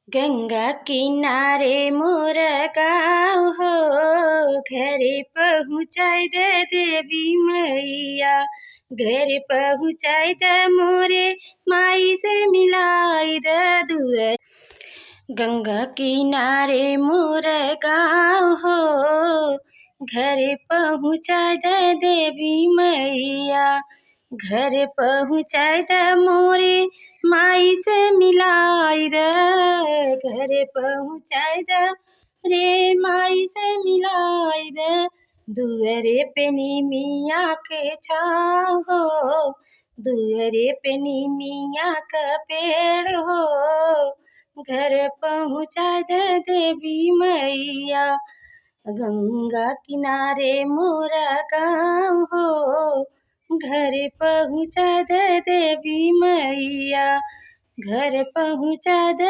गंगा किनारे मोर गाँव हो, घरे पहुँचाई दे देवी मैया। घर पहुँचाई द मोरे माई से मिलाई द दुअर। गंगा किनारे मोर गाँव हो, घर पहुँचाई द देवी मैया। घर पहुँचाई द मोरे माई से मिलाई द। घर पहुँचाई द रे माई से मिलाई द। दुअरे पे निमिया के छाँव हो, दुअरे पे निमिया का पेड़ हो। घर पहुँचाई द देवी मैया। गंगा किनारे मोरा गाँव हो, घर पहुँचा दे देवी मैया। घर पहुँचा दे।